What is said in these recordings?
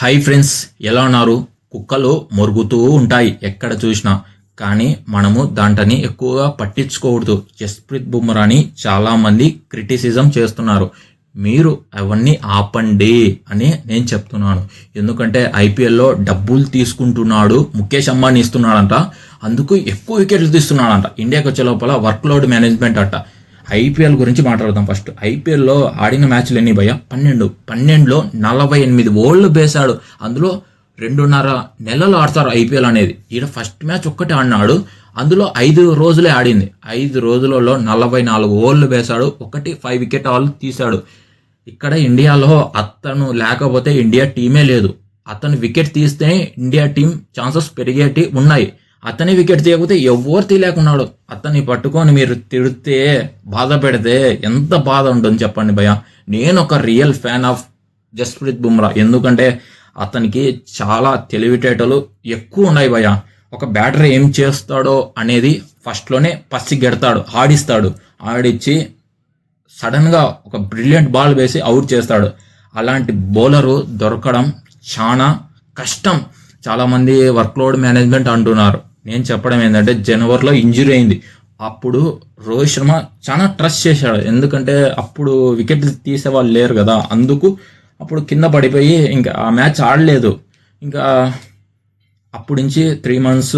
Hi friends, ఎలా ఉన్నారు? కుక్కలు మొరుగుతూ ఉంటాయి ఎక్కడ చూసినా, కానీ మనము దాంట్ని ఎక్కువగా పట్టించుకోకూడదు. జస్ప్రీత్ బుమ్రాని చాలామంది క్రిటిసిజం చేస్తున్నారు. మీరు అవన్నీ ఆపండి అని నేను చెప్తున్నాను. ఎందుకంటే ఐపీఎల్లో డబ్బులు తీసుకుంటున్నాడు, ముఖేష్ అంబానీ ఇస్తున్నాడంట, అందుకు ఎక్కువ వికెట్లు తీస్తున్నాడంట. ఇండియాకి వచ్చే లోపల వర్క్ లోడ్ మేనేజ్మెంట్ అట్ట. ఐపీఎల్ గురించి మాట్లాడదాం. ఫస్ట్ ఐపీఎల్లో ఆడిన మ్యాచ్లు ఎన్ని భయ్యా? 12లో 48 ఓవర్లు వేశాడు. అందులో 2.5 నెలలు ఆడతారు ఐపీఎల్ అనేది. ఈడ ఫస్ట్ మ్యాచ్ ఒక్కటే ఆడినాడు, అందులో 5 రోజులే ఆడింది. 5 రోజులలో 44 ఓవర్లు వేశాడు, 5 వికెట్ ఆల్ తీశాడు. ఇక్కడ ఇండియాలో అతను లేకపోతే ఇండియా టీమే లేదు. అతను వికెట్ తీస్తే ఇండియా టీం ఛాన్సెస్ పెరిగేటి ఉన్నాయి. అతని వికెట్ తీయకపోతే ఎవరు తీయలేకున్నాడు. అతన్ని పట్టుకొని మీరు తిడితే, బాధ పెడితే ఎంత బాధ ఉంటుంది చెప్పండి భయ్య. నేను ఒక real fan of Jasprit Bumrah. ఎందుకంటే అతనికి చాలా తెలివితేటలు ఎక్కువ ఉన్నాయి భయ్య. ఒక బ్యాటర్ ఏం చేస్తాడో అనేది ఫస్ట్లోనే పసిగెడతాడు, ఆడిచ్చి సడన్గా ఒక బ్రిలియంట్ బాల్ వేసి అవుట్ చేస్తాడు. అలాంటి బౌలరు దొరకడం చాలా కష్టం. చాలామంది వర్క్లోడ్ మేనేజ్మెంట్ అంటున్నారు. నేను చెప్పడం ఏంటంటే, జనవరిలో ఇంజురీ అయింది. అప్పుడు రోహిత్ శర్మ చాలా ట్రస్ట్ చేశాడు. ఎందుకంటే అప్పుడు వికెట్లు తీసేవాళ్ళు లేరు కదా, అందుకు అప్పుడు కింద పడిపోయి ఇంకా ఆ మ్యాచ్ ఆడలేదు. ఇంకా అప్పటి నుంచి 3 months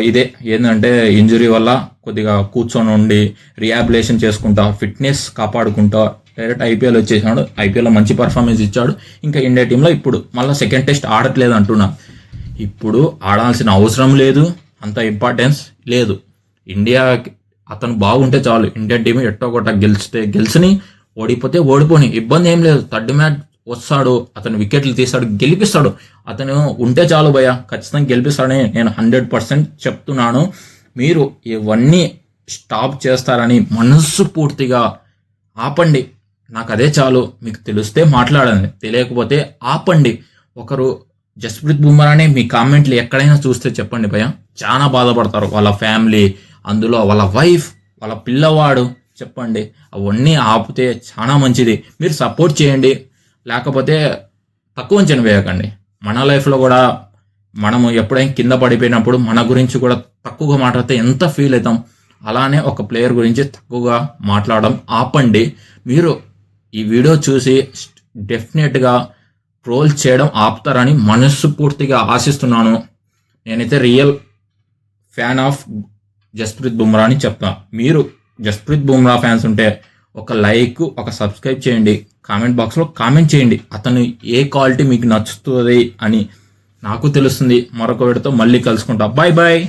ఇదే ఏంటంటే ఇంజురీ వల్ల కొద్దిగా కూర్చొని ఉండి రిహాబిలేషన్ చేసుకుంటా, ఫిట్నెస్ కాపాడుకుంటా డైరెక్ట్ ఐపీఎల్ వచ్చేసాడు. ఐపీఎల్లో మంచి పర్ఫార్మెన్స్ ఇచ్చాడు. ఇంకా ఇండియా టీంలో ఇప్పుడు మళ్ళీ సెకండ్ టెస్ట్ ఆడట్లేదు అంటున్నా. ఇప్పుడు ఆడాల్సిన అవసరం లేదు, అంత ఇంపార్టెన్స్ లేదు. ఇండియా అతను బాగుంటే చాలు. ఇండియన్ టీం ఎట్టో కొట్ట గెలిచిని, ఓడిపోతే ఓడిపోని, ఇబ్బంది ఏం లేదు. 3rd మ్యాచ్ వస్తాడు, అతను వికెట్లు తీస్తాడు, గెలిపిస్తాడు. అతను ఉంటే చాలు భయ్య, ఖచ్చితంగా గెలిపిస్తాడని నేను 100% చెప్తున్నాను. మీరు ఇవన్నీ స్టాప్ చేస్తారని మనస్ఫూర్తిగా ఆపండి. నాకు అదే చాలు. మీకు తెలిస్తే మాట్లాడండి, తెలియకపోతే ఆపండి. ఒకరు జస్ప్రీత్ బుమ్రాని మీ కామెంట్లు ఎక్కడైనా చూస్తే చెప్పండి భయ్య, చాలా బాధపడతారు. వాళ్ళ ఫ్యామిలీ, అందులో వాళ్ళ వైఫ్, వాళ్ళ పిల్లవాడు, చెప్పండి. అవన్నీ ఆపితే చాలా మంచిది. మీరు సపోర్ట్ చేయండి, లేకపోతే తక్కువ అంచనా వేయకండి. మన లైఫ్లో కూడా మనము ఎప్పుడైనా కింద పడిపోయినప్పుడు మన గురించి కూడా తక్కువగా మాట్లాడితే ఎంత ఫీల్ అవుతాం. అలానే ఒక ప్లేయర్ గురించి తక్కువగా మాట్లాడడం ఆపండి. మీరు ఈ వీడియో చూసి డెఫినెట్గా ట్రోల్ చేయడం ఆపుతారని మనస్ఫూర్తిగా ఆశిస్తున్నాను. నేనైతే real fan of Jasprit Bumrah అని చెప్తాను. మీరు జస్ప్రీత్ బుమ్రా ఫ్యాన్స్ ఉంటే ఒక లైక్, ఒక సబ్స్క్రైబ్ చేయండి, కామెంట్ బాక్స్లో కామెంట్ చేయండి. అతను ఏ క్వాలిటీ మీకు నచ్చుతుంది అని నాకు తెలుస్తుంది. మరొక వీడియోతో మళ్ళీ కలుసుకుంటా. Bye bye.